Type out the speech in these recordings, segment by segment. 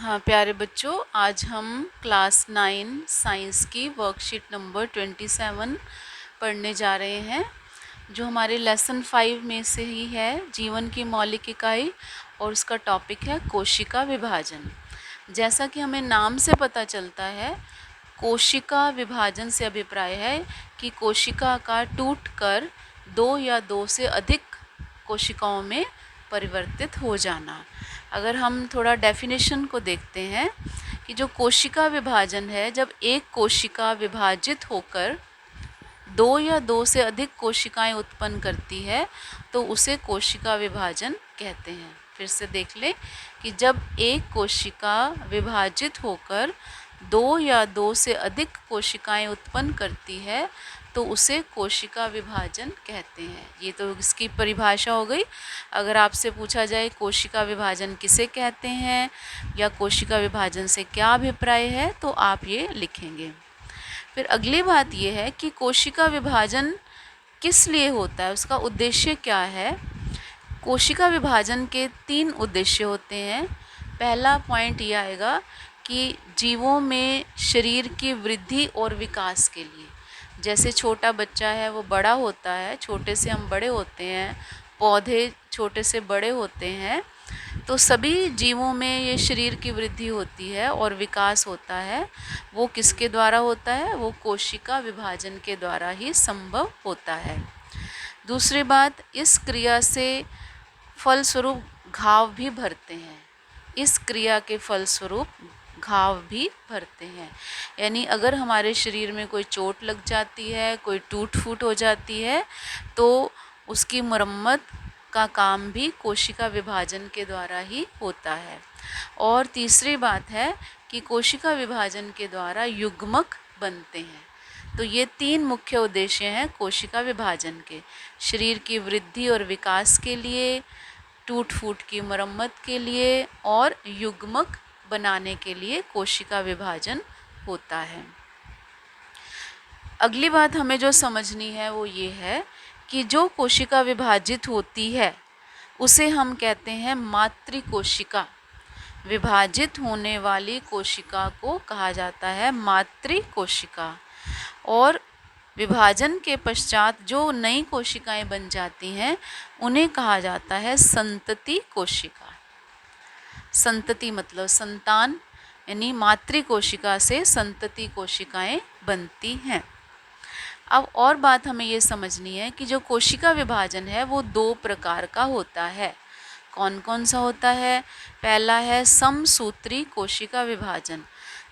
हाँ प्यारे बच्चों, आज हम क्लास 9 साइंस की वर्कशीट नंबर 27 पढ़ने जा रहे हैं, जो हमारे लेसन 5 में से ही है, जीवन की मौलिक इकाई, और उसका टॉपिक है कोशिका विभाजन। जैसा कि हमें नाम से पता चलता है, कोशिका विभाजन से अभिप्राय है कि कोशिका का टूटकर दो या दो से अधिक कोशिकाओं में परिवर्तित हो जाना। अगर हम थोड़ा डेफिनेशन को देखते हैं कि जो कोशिका विभाजन है, जब एक कोशिका विभाजित होकर दो या दो से अधिक कोशिकाएं उत्पन्न करती है तो उसे कोशिका विभाजन कहते हैं। फिर से देख लें कि जब एक कोशिका विभाजित होकर दो या दो से अधिक कोशिकाएं उत्पन्न करती है तो उसे कोशिका विभाजन कहते हैं। ये तो इसकी परिभाषा हो गई। अगर आपसे पूछा जाए कोशिका विभाजन किसे कहते हैं या कोशिका विभाजन से क्या अभिप्राय है, तो आप ये लिखेंगे। फिर अगली बात ये है कि कोशिका विभाजन किस लिए होता है, उसका उद्देश्य क्या है। कोशिका विभाजन के 3 उद्देश्य होते हैं। पहला पॉइंट ये आएगा कि जीवों में शरीर की वृद्धि और विकास के लिए, जैसे छोटा बच्चा है वो बड़ा होता है, छोटे से हम बड़े होते हैं, पौधे छोटे से बड़े होते हैं, तो सभी जीवों में ये शरीर की वृद्धि होती है और विकास होता है। वो किसके द्वारा होता है? वो कोशिका विभाजन के द्वारा ही संभव होता है। दूसरी बात, इस क्रिया से फलस्वरूप घाव भी भरते हैं। इस क्रिया के फलस्वरूप घाव भी भरते हैं। यानी अगर हमारे शरीर में कोई चोट लग जाती है, कोई टूट फूट हो जाती है, तो उसकी मरम्मत का काम भी कोशिका विभाजन के द्वारा ही होता है। और तीसरी बात है कि कोशिका विभाजन के द्वारा युग्मक बनते हैं। तो ये 3 मुख्य उद्देश्य हैं कोशिका विभाजन के: शरीर की वृद्धि और विकास के लिए, टूट फूट की मरम्मत के लिए, और युग्मक बनाने के लिए कोशिका विभाजन होता है। अगली बात हमें जो समझनी है वो ये है कि जो कोशिका विभाजित होती है उसे हम कहते हैं मातृकोशिका। विभाजित होने वाली कोशिका को कहा जाता है मातृकोशिका। और विभाजन के पश्चात जो नई कोशिकाएं बन जाती हैं उन्हें कहा जाता है संतति कोशिका। संतति मतलब संतान, यानी मातृकोशिका से संतति कोशिकाएं बनती हैं। अब और बात हमें ये समझनी है कि जो कोशिका विभाजन है वो 2 प्रकार का होता है। कौन कौन सा होता है? पहला है समसूत्री कोशिका विभाजन,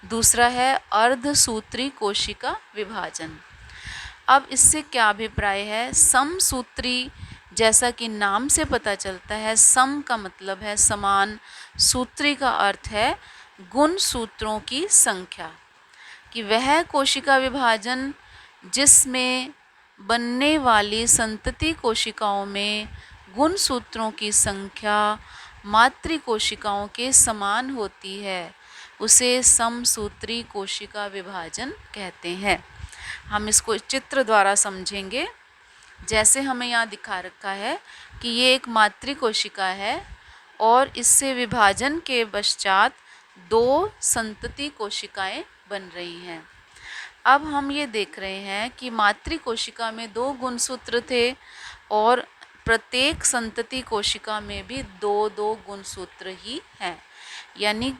दूसरा है अर्धसूत्री कोशिका विभाजन। अब इससे क्या अभिप्राय है? समसूत्री, जैसा कि नाम से पता चलता है, सम का मतलब है समान, सूत्री का अर्थ है गुण सूत्रों की संख्या, कि वह कोशिका विभाजन जिसमें बनने वाली संतति कोशिकाओं में गुण सूत्रों की संख्या मातृ कोशिकाओं के समान होती है, उसे समसूत्री कोशिका विभाजन कहते हैं। हम इसको चित्र द्वारा समझेंगे। जैसे हमें यहाँ दिखा रखा है कि ये एक मातृ कोशिका है और इससे विभाजन के पश्चात 2 संतति कोशिकाएं बन रही हैं। अब हम ये देख रहे हैं कि मातृ कोशिका में 2 गुणसूत्र थे और प्रत्येक संतति कोशिका में भी 2-2 गुणसूत्र ही हैं, यानी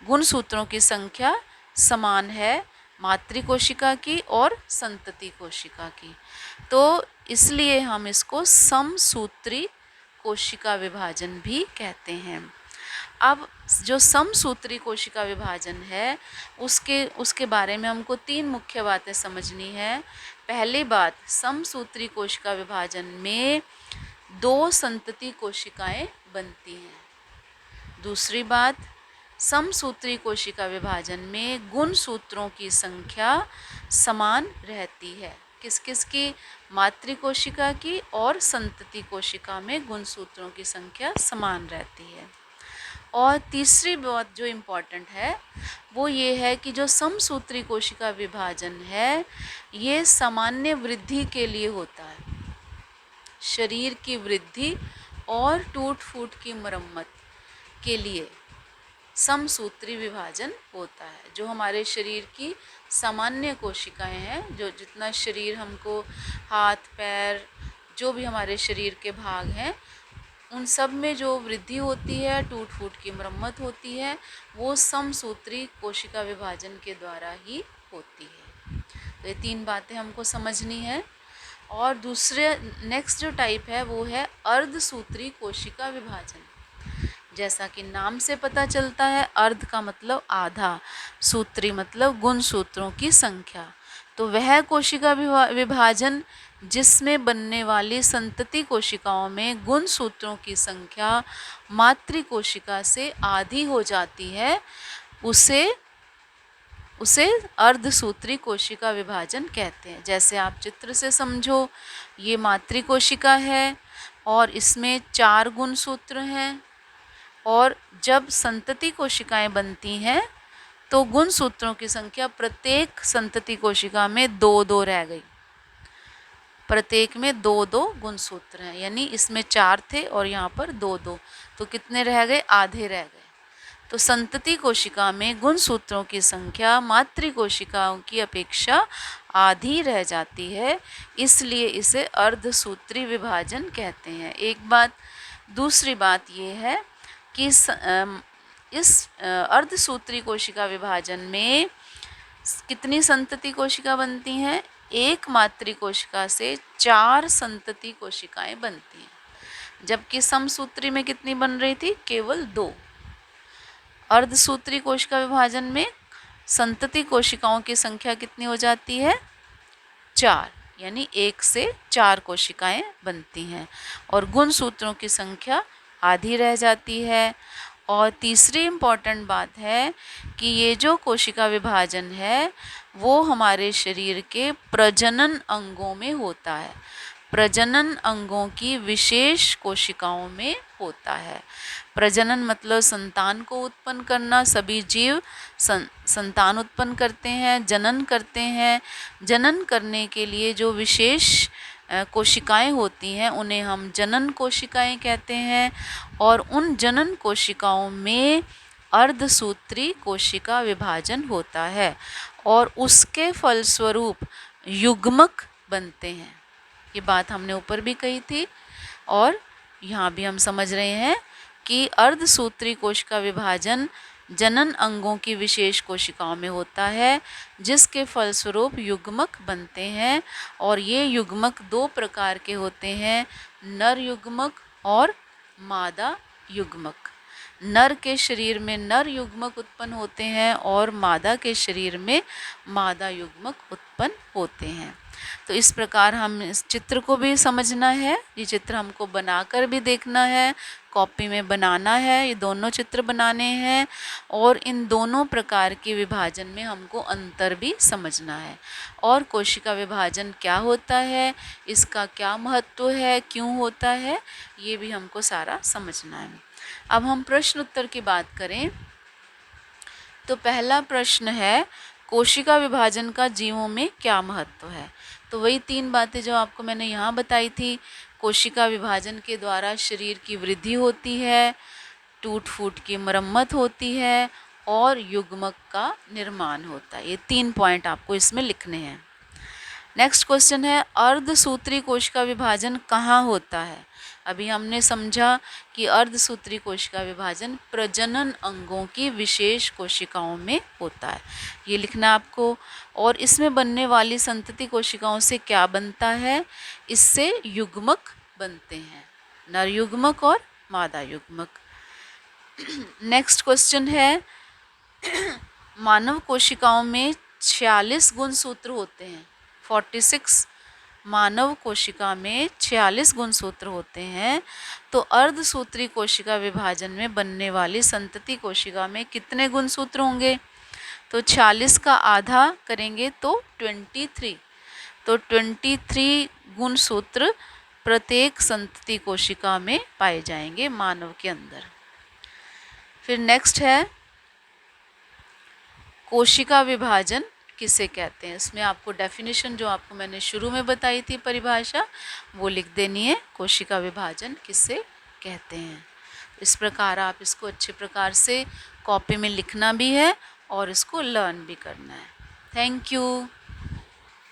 गुणसूत्रों की संख्या समान है मातृ कोशिका की और संतति कोशिका की। तो इसलिए हम इसको समसूत्री कोशिका विभाजन भी कहते हैं। अब जो समसूत्री कोशिका विभाजन है उसके बारे में हमको 3 मुख्य बातें समझनी है। पहली बात, समसूत्री कोशिका विभाजन में 2 संतति कोशिकाएं बनती हैं। दूसरी बात, समसूत्री कोशिका विभाजन में गुण सूत्रों की संख्या समान रहती है। किस किस की? मातृ कोशिका की और संतति कोशिका में गुण सूत्रों की संख्या समान रहती है। और तीसरी बात जो इम्पॉर्टेंट है वो ये है कि जो समसूत्री कोशिका विभाजन है ये सामान्य वृद्धि के लिए होता है, शरीर की वृद्धि और टूट फूट की मरम्मत के लिए। समसूत्री विभाजन होता है। जो हमारे शरीर की सामान्य कोशिकाएं हैं, जो जितना शरीर हमको हाथ पैर जो भी हमारे शरीर के भाग हैं उन सब में जो वृद्धि होती है, टूट फूट की मरम्मत होती है, वो समसूत्री कोशिका विभाजन के द्वारा ही होती है। तो ये 3 बातें हमको समझनी है। और दूसरे नेक्स्ट जो टाइप है वो है अर्धसूत्री कोशिका विभाजन। जैसा कि नाम से पता चलता है, अर्ध का मतलब आधा, सूत्री मतलब गुण सूत्रों की संख्या। तो वह कोशिका विभाजन जिसमें बनने वाली संतति कोशिकाओं में गुण सूत्रों की संख्या मातृ कोशिका से आधी हो जाती है, उसे अर्धसूत्री कोशिका विभाजन कहते हैं। जैसे आप चित्र से समझो, ये मातृ कोशिका है और इसमें 4 गुण सूत्र हैं, और जब संतति कोशिकाएं बनती हैं तो गुण सूत्रों की संख्या प्रत्येक संतति कोशिका में 2-2 रह गई। प्रत्येक में 2-2 गुण सूत्र हैं, यानी इसमें 4 थे और यहाँ पर 2-2, तो कितने रह गए? आधे रह गए। तो संतति कोशिका में गुण सूत्रों की संख्या मातृ कोशिकाओं की अपेक्षा आधी रह जाती है, इसलिए इसे अर्धसूत्री विभाजन कहते हैं। एक बात। दूसरी बात ये है कि इस अर्धसूत्री कोशिका विभाजन में कितनी संतति कोशिका बनती हैं? एक मातृ कोशिका से 4 संतति कोशिकाएं बनती हैं, जबकि समसूत्री में कितनी बन रही थी? केवल 2। अर्धसूत्री कोशिका विभाजन में संतति कोशिकाओं की संख्या कितनी हो जाती है? 4, यानी 1 से 4 कोशिकाएं बनती हैं, और गुण सूत्रों की संख्या आधी रह जाती है। और तीसरी इम्पॉर्टेंट बात है कि ये जो कोशिका विभाजन है वो हमारे शरीर के प्रजनन अंगों में होता है। प्रजनन अंगों की विशेष कोशिकाओं में होता है। प्रजनन मतलब संतान को उत्पन्न करना। सभी जीव संतान उत्पन्न करते हैं, जनन करते हैं। जनन करने के लिए जो विशेष कोशिकाएं होती हैं उन्हें हम जनन कोशिकाएं कहते हैं, और उन जनन कोशिकाओं में अर्धसूत्री कोशिका विभाजन होता है और उसके फलस्वरूप युग्मक बनते हैं। ये बात हमने ऊपर भी कही थी और यहाँ भी हम समझ रहे हैं कि अर्धसूत्री कोशिका विभाजन जनन अंगों की विशेष कोशिकाओं में होता है, जिसके फलस्वरूप युग्मक बनते हैं। और ये युग्मक 2 प्रकार के होते हैं, नर युग्मक और मादा युग्मक। नर के शरीर में नर युग्मक उत्पन्न होते हैं और मादा के शरीर में मादा युग्मक उत्पन्न होते हैं। तो इस प्रकार हम इस चित्र को भी समझना है। ये चित्र हमको बनाकर भी देखना है, कॉपी में बनाना है। ये दोनों चित्र बनाने हैं और इन दोनों प्रकार के विभाजन में हमको अंतर भी समझना है। और कोशिका विभाजन क्या होता है, इसका क्या महत्व है, क्यों होता है, ये भी हमको सारा समझना है। अब हम प्रश्न उत्तर की बात करें तो पहला प्रश्न है, कोशिका विभाजन का जीवों में क्या महत्व है? तो वही 3 बातें जो आपको मैंने यहाँ बताई थी। कोशिका विभाजन के द्वारा शरीर की वृद्धि होती है, टूट फूट की मरम्मत होती है और युग्मक का निर्माण होता है। ये 3 पॉइंट आपको इसमें लिखने हैं। नेक्स्ट क्वेश्चन है, अर्धसूत्री कोशिका विभाजन कहाँ होता है? अभी हमने समझा कि अर्धसूत्री कोशिका विभाजन प्रजनन अंगों की विशेष कोशिकाओं में होता है, ये लिखना आपको। और इसमें बनने वाली संतति कोशिकाओं से क्या बनता है? इससे युग्मक बनते हैं, नर युग्मक और मादा युग्मक। नेक्स्ट क्वेश्चन है, मानव कोशिकाओं में 46 गुणसूत्र होते हैं। 46 मानव कोशिका में 46 गुणसूत्र होते हैं। तो अर्धसूत्री कोशिका विभाजन में बनने वाली संतति कोशिका में कितने गुणसूत्र होंगे? तो 46 का आधा करेंगे तो 23। तो 23 गुणसूत्र प्रत्येक संतति कोशिका में पाए जाएंगे मानव के अंदर। फिर नेक्स्ट है, कोशिका विभाजन किसे कहते हैं? इसमें आपको डेफिनेशन जो आपको मैंने शुरू में बताई थी परिभाषा, वो लिख देनी है। कोशिका विभाजन किसे कहते हैं? इस प्रकार आप इसको अच्छे प्रकार से कॉपी में लिखना भी है और इसको लर्न भी करना है। Thank you.